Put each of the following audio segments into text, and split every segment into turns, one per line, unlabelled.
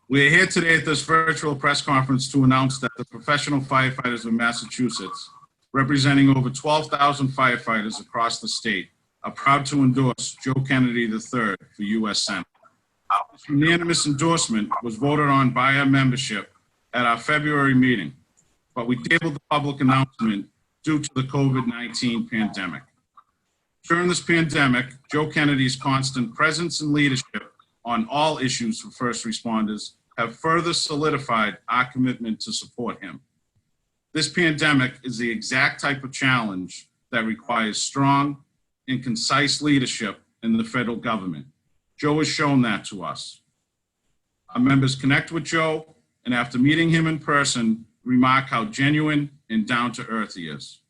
We are here today at this virtual press conference to announce that the professional firefighters of Massachusetts, representing over 12,000 firefighters across the state, are proud to endorse Joe Kennedy III for U.S. Senate. This unanimous endorsement was voted on by our membership at our February meeting, but we tabled the public announcement due to the COVID-19 pandemic. During this pandemic, Joe Kennedy's constant presence and leadership on all issues for first responders have further solidified our commitment to support him. This pandemic is the exact type of challenge that requires strong and concise leadership in the federal government. Joe has shown that to us. Our members connect with Joe, and after meeting him in person, remark how genuine and down-to-earth he is.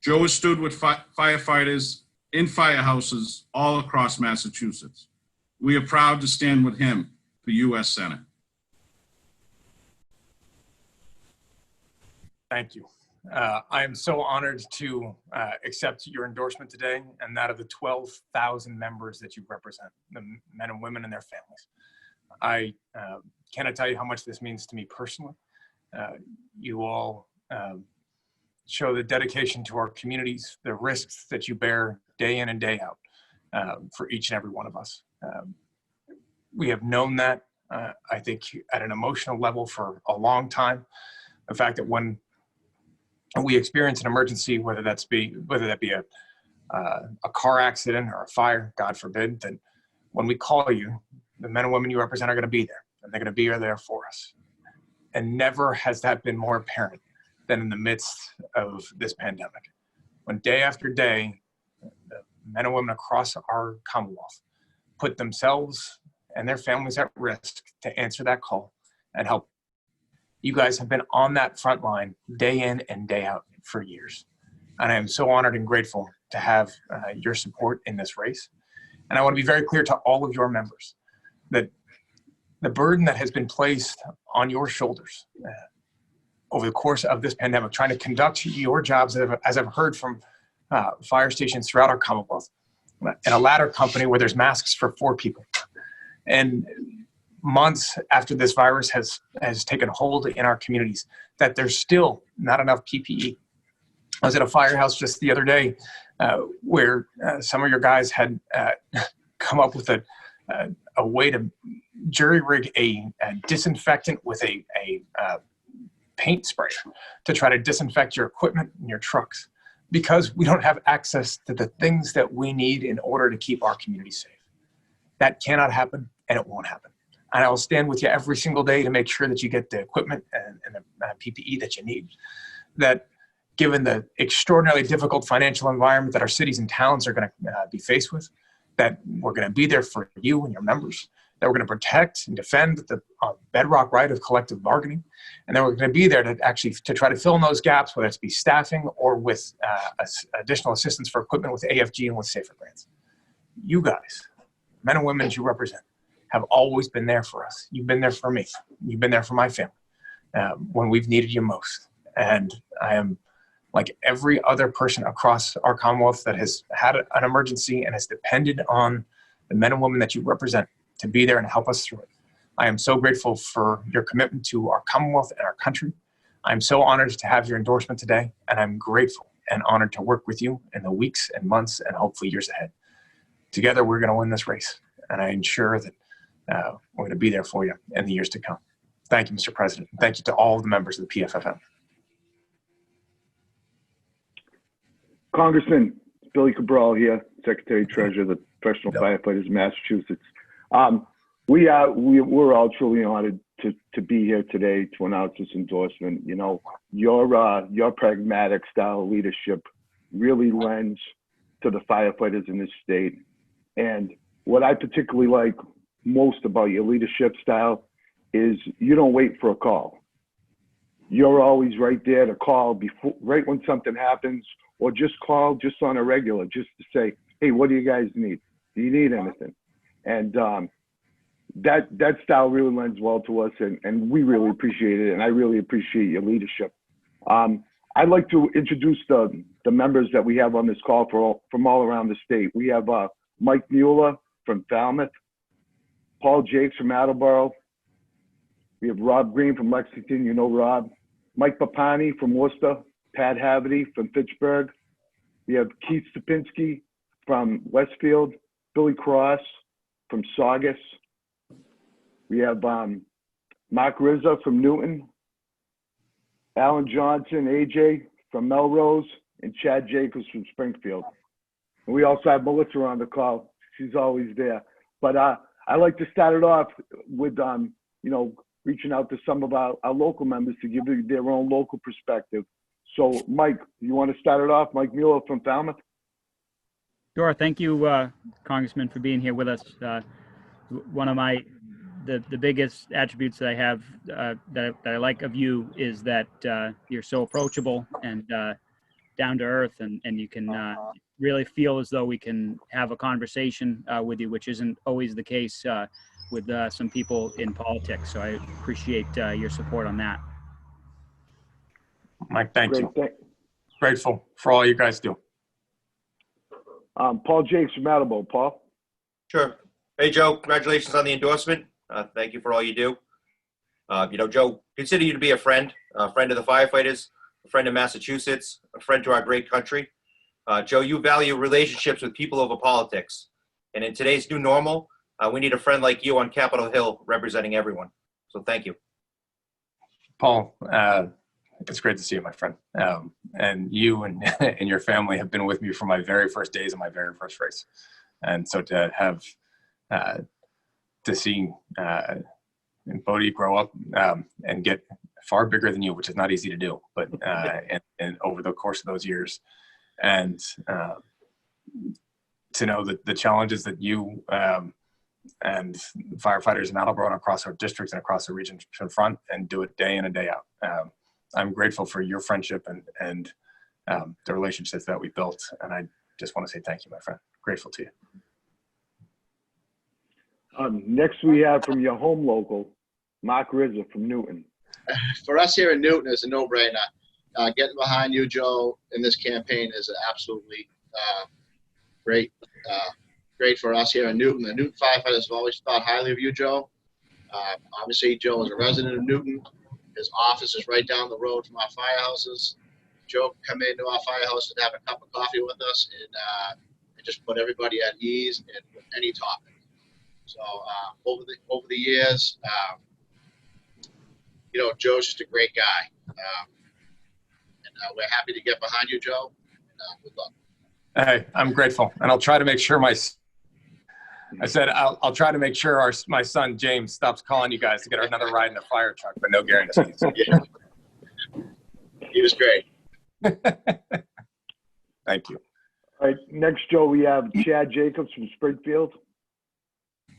Joe has stood with firefighters in firehouses all across Massachusetts. We are proud to stand with him for U.S. Senate.
Thank you. I am so honored to accept your endorsement today and that of the 12,000 members that you represent, the men and women and their families. I cannot tell you how much this means to me personally. You all show the dedication to our communities, the risks that you bear day in and day out for each and every one of us. We have known that, I think, at an emotional level for a long time. The fact that when we experience an emergency, whether that be a car accident or a fire, God forbid, then when we call you, the men and women you represent are going to be there, and they're going to be there for us. And never has that been more apparent than in the midst of this pandemic. When day after day, the men and women across our Commonwealth put themselves and their families at risk to answer that call and help. You guys have been on that front line day in and day out for years. And I am so honored and grateful to have your support in this race. And I want to be very clear to all of your members that the burden that has been placed on your shoulders over the course of this pandemic, trying to conduct your jobs, as I've heard from fire stations throughout our Commonwealth, in a ladder company where there's masks for 4 people. And months after this virus has taken hold in our communities, that there's still not enough PPE. I was at a firehouse just the other day where some of your guys had come up with a way to jury rig a disinfectant with a paint sprayer to try to disinfect your equipment and your trucks, because we don't have access to the things that we need in order to keep our community safe. That cannot happen, and it won't happen. And I will stand with you every single day to make sure that you get the equipment and the PPE that you need. That given the extraordinarily difficult financial environment that our cities and towns are going to be faced with, that we're going to be there for you and your members, that we're going to protect and defend the bedrock right of collective bargaining, and then we're going to be there to try to fill in those gaps, whether it's be staffing or with additional assistance for equipment with AFG and with SAFER grants. You guys, men and women you represent, have always been there for us. You've been there for me. You've been there for my family when we've needed you most. And I am like every other person across our Commonwealth that has had an emergency and has depended on the men and women that you represent to be there and help us through it. I am so grateful for your commitment to our Commonwealth and our country. I'm so honored to have your endorsement today, and I'm grateful and honored to work with you in the weeks and months and hopefully years ahead. Together, we're going to win this race, and I ensure that we're going to be there for you in the years to come. Thank you, Mr. President. Thank you to all of the members of the PFFM.
Congressman Billy CABRAL here, Secretary Treasurer of the Professional Firefighters of Massachusetts. We're all truly honored to be here today to announce this endorsement. You know, your pragmatic style of leadership really lends to the firefighters in this state. And what I particularly like most about your leadership style is you don't wait for a call. You're always right there to call right when something happens, or just call just on a regular, just to say, hey, what do you guys need? Do you need anything? And that style really lends well to us, and we really appreciate it, and I really appreciate your leadership. I'd like to introduce the members that we have on this call from all around the state. We have Mike Mueller from Falmouth, Paul Jakes from Attleboro, We have Rob Green from Lexington, you know Rob. Mike Papani from Worcester. Pat Haverty from Fitchburg. We have Keith Stupinski from Westfield. Billy Cross from Saugus. We have Mark RIZZA from Newton. Alan Johnson, AJ from Melrose, and Chad Jacobs from Springfield. And we also have Melissa on the call. She's always there. But I like to start it off with, you know, reaching out to some of our local members to give their own local perspective. So, Mike, you want to start it off? Mike Mueller from Falmouth.
Sure. Thank you, Congressman, for being here with us. One of the biggest attributes that I have that I like of you is that you're so approachable and down to earth, and you can really feel as though we can have a conversation with you, which isn't always the case with some people in politics. So I appreciate your support on that.
Mike, thank
Great,
you. Grateful for all you guys do.
Paul Jakes from Attleboro. Paul.
Sure. Hey, Joe, congratulations on the endorsement. Thank you for all you do. You know, Joe, consider you to be a friend of the firefighters, a friend of Massachusetts, a friend to our great country. Joe, you value relationships with people over politics. And in today's new normal, we need a friend like you on Capitol Hill representing everyone. So thank you.
Paul, it's great to see you, my friend. And you and your family have been with me from my very first days of my very first race. And so to have, to see Bodie grow up and get far bigger than you, which is not easy to do, but and over the course of those years, and to know that the challenges that you and firefighters in Attleboro and across our districts and across the region confront and do it day in and day out. I'm grateful for your friendship and the relationships that we built. And I just want to say thank you, my friend. Grateful to you.
Next, we have from your home local, Mark RIZZA from Newton.
For us here in Newton, it's a no-brainer. Getting behind you, Joe, in this campaign is absolutely great. Great for us here in Newton. The Newton firefighters have always thought highly of you, Joe. Obviously, Joe is a resident of Newton. His office is right down the road from our firehouses. Joe can come into our firehouse and have a cup of coffee with us and just put everybody at ease and with any topic. So over the years, you know, Joe's just a great guy. And we're happy to get behind you, Joe. And good luck.
Hey, I'm grateful. And I'll try to make sure I'll try to make sure my son, James, stops calling you guys to get another ride in the fire truck, but no guarantees.
Yeah. He was great.
Thank you.
All right, next, Joe, we have Chad Jacobs from Springfield.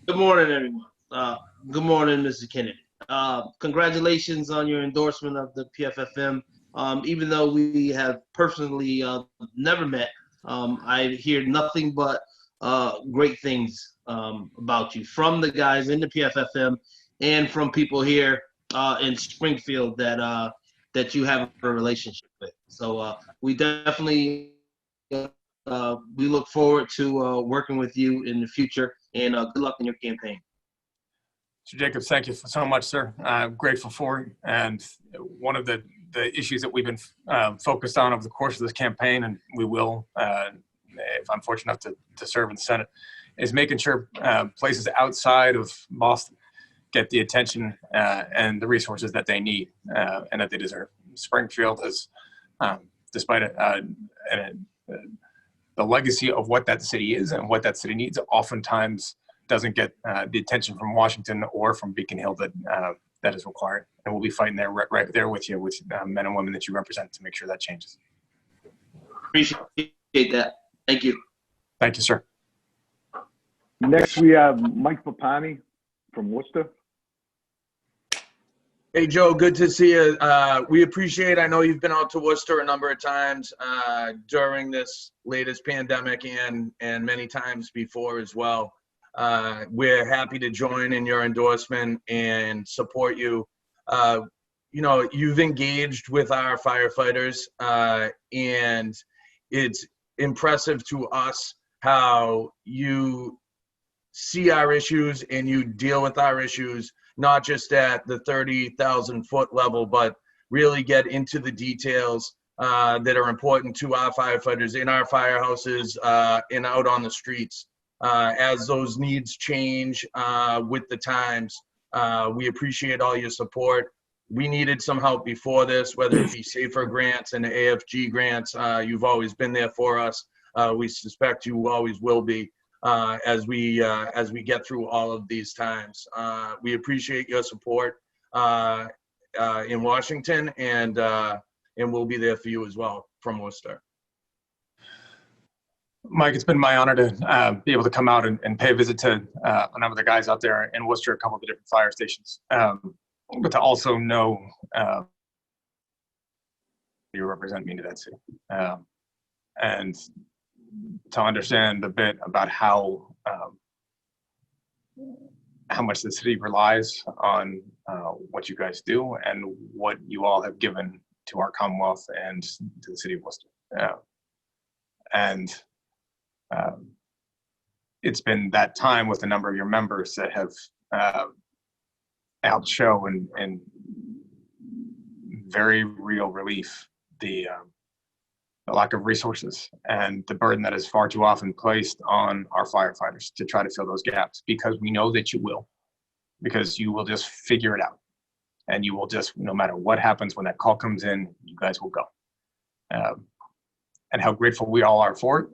Good morning, everyone. Good morning, Mr. Kennedy. Congratulations on your endorsement of the PFFM. Even though we have personally never met, I hear nothing but great things about you from the guys in the PFFM and from people here in Springfield that you have a relationship with. So we definitely we look forward to working with you in the future, and good luck in your campaign.
Mr. Jacobs, thank you so much, sir. I'm grateful for it. And one of the issues that we've been focused on over the course of this campaign, and we will, if I'm fortunate enough to serve in the Senate, is making sure places outside of Boston get the attention and the resources that they need and that they deserve. Springfield has, despite the legacy of what that city is and what that city needs, oftentimes doesn't get the attention from Washington or from Beacon Hill that is required. And we'll be fighting there right there with you, with men and women that you represent, to make sure that changes.
Appreciate that. Thank you.
Thank you, sir.
Next, we have Mike Papani from Worcester.
Hey, Joe, good to see you. We appreciate, I know you've been out to Worcester a number of times during this latest pandemic and many times before as well. We're happy to join in your endorsement and support you. You know, you've engaged with our firefighters and it's impressive to us how you see our issues and you deal with our issues not just at the 30,000 foot level, but really get into the details that are important to our firefighters in our firehouses and out on the streets. As those needs change with the times, we appreciate all your support. We needed some help before this, whether it be SAFER grants and the AFG grants. You've always been there for us. We suspect you always will be as we get through all of these times. We appreciate your support in Washington, and we'll be there for you as well from Worcester.
Mike, it's been my honor to be able to come out and pay a visit to a number of the guys out there in Worcester, a couple of the different fire stations, but to also know you represent me to that city, and to understand a bit about how much the city relies on what you guys do and what you all have given to our Commonwealth and to the city of Worcester. And it's been that time with a number of your members that have helped show in very real relief the lack of resources and the burden that is far too often placed on our firefighters to try to fill those gaps, because we know that you will, because you will just figure it out, and you will just, no matter what happens when that call comes in, you guys will go. And how grateful we all are for it,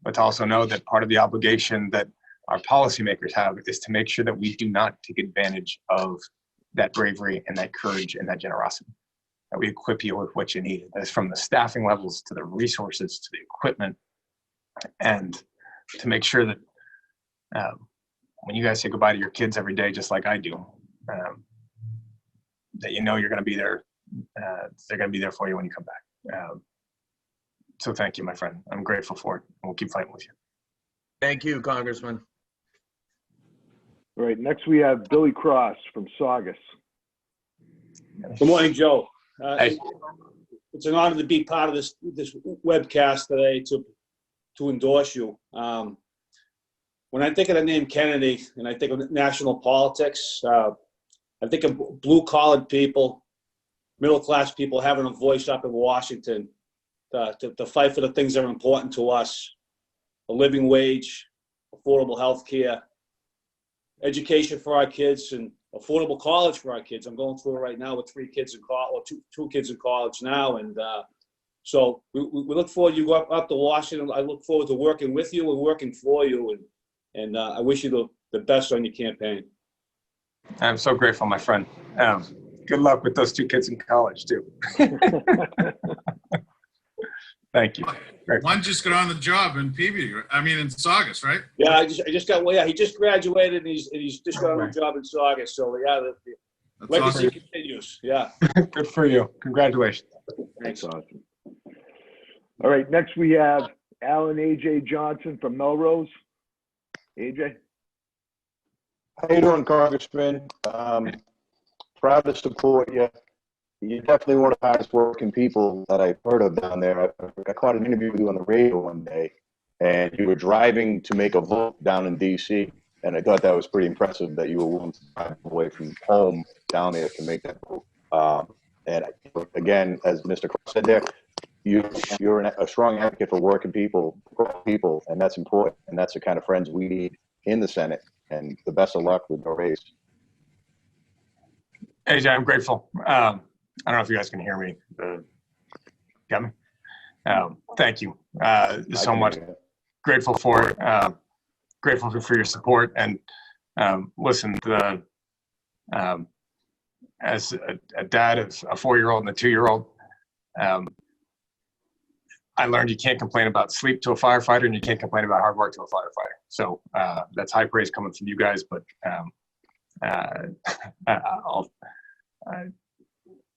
but to also know that part of the obligation that our policymakers have is to make sure that we do not take advantage of that bravery and that courage and that generosity, that we equip you with what you need. That's from the staffing levels to the resources to the equipment, and to make sure that when you guys say goodbye to your kids every day, just like I do, that you know you're going to be there. They're going to be there for you when you come back. So thank you, my friend. I'm grateful for it. And we'll keep fighting with you.
Thank you, Congressman.
All right, next we have Billy Cross from Saugus.
Good morning, Joe.
Hey.
It's an honor to be part of this webcast today to endorse you. When I think of the name Kennedy and I think of national politics, I think of blue-collar people, middle-class people having a voice up in Washington to fight for the things that are important to us: a living wage, affordable health care, education for our kids, and affordable college for our kids. I'm going through it right now with 3 kids in college, or two kids in college now, and so we look forward to you go up to Washington. I look forward to working with you and working for you, and I wish you the best on your campaign.
I'm so grateful, my friend. Good luck with those 2 kids in college too. Thank you.
One just got on the job in in Saugus, right?
Yeah, I just got. Well, yeah, he just graduated and he's just got on the job in Saugus. So yeah, the legacy continues. Yeah.
Good for you. Congratulations.
That's awesome. All right, next we have Alan AJ Johnson from Melrose. AJ.
How you doing, Congressman? Proud to support you. You're definitely one of the hardest working people that I've heard of down there. I caught an interview with you on the radio one day, and you were driving to make a vote down in D.C., and I thought that was pretty impressive that you were willing to drive away from home down there to make that vote. And again, as Mr. Cross said there, you're a strong advocate for working people, and that's important, and that's the kind of friends we need in the Senate. And the best of luck with your race.
AJ, I'm grateful. I don't know if you guys can hear me. Got me? Thank you so much. Grateful for it. Grateful for your support. And listen, as a dad of a 4-year-old and a 2-year-old, I learned you can't complain about sleep to a firefighter, and you can't complain about hard work to a firefighter. So that's high praise coming from you guys. But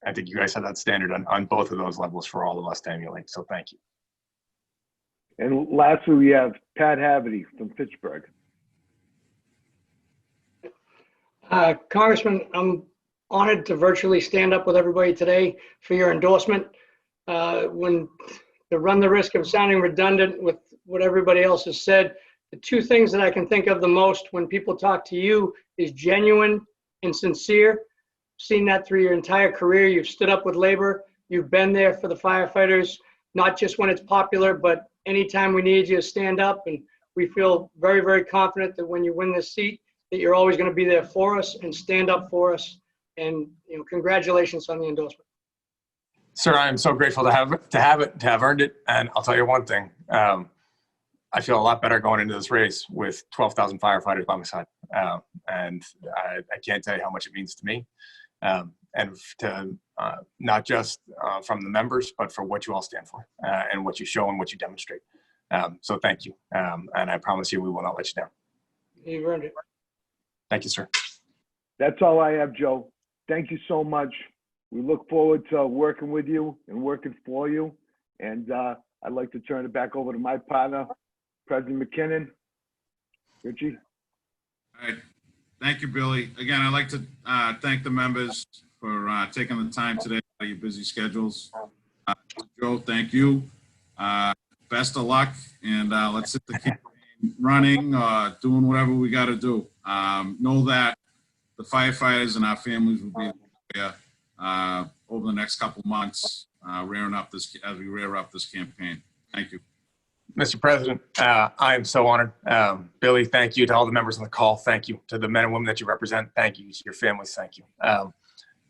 I think you guys have that standard on both of those levels for all of us to emulate. So thank you.
And lastly, we have Pat Haverty from Pittsburgh.
Congressman, I'm honored to virtually stand up with everybody today for your endorsement. When to run the risk of sounding redundant with what everybody else has said, the 2 things that I can think of the most when people talk to you is genuine and sincere. Seen that through your entire career. You've stood up with labor. You've been there for the firefighters, not just when it's popular, but anytime we need you to stand up. And we feel very, very confident that when you win this seat, that you're always going to be there for us and stand up for us. And congratulations on the endorsement.
Sir, I am so grateful to have earned it. And I'll tell you one thing. I feel a lot better going into this race with 12,000 firefighters by my side. And I can't tell you how much it means to me. And to not just from the members, but for what you all stand for and what you show and what you demonstrate. So thank you. And I promise you, we will not let you down.
You've earned it.
Thank you, sir.
That's all I have, Joe. Thank you so much. We look forward to working with you and working for you. And I'd like to turn it back over to my partner, President McKinnon. Richie?
All right. Thank you, Billy. Again, I'd like to thank the members for taking the time today out of your busy schedules. Joe, thank you. Best of luck, and let's hit the campaign running, doing whatever we got to do. Know that the firefighters and our families will be there over the next couple months, rearing up this as we rear up this campaign. Thank you.
Mr. President, I am so honored. Billy, thank you. To all the members on the call, thank you. To the men and women that you represent, thank you. To your families, thank you.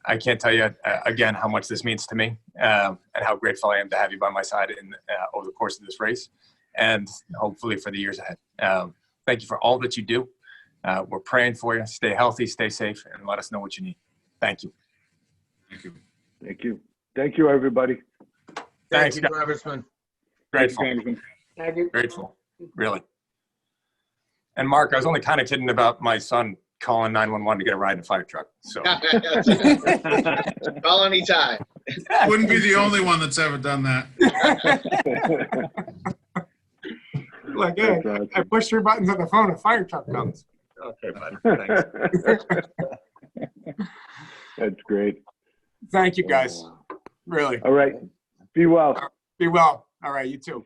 I can't tell you, again, how much this means to me and how grateful I am to have you by my side over the course of this race and hopefully for the years ahead. Thank you for all that you do. We're praying for you. Stay healthy, stay safe, and let us know what you need. Thank you.
Thank you.
Thank you. Thank you, everybody.
Thanks,
Thank you, Congressman.
Grateful.
Thank you.
Grateful. Really. And Mark, I was only kind of kidding about my son calling 911 to get a ride in a fire truck. So
Call anytime.
Wouldn't be the only one that's ever done that.
Like, hey, I push 3 buttons on the phone, a fire truck comes. Okay, buddy. Thanks.
That's great.
Thank you, guys. Really.
All right. Be well.
Be well. All right, you too.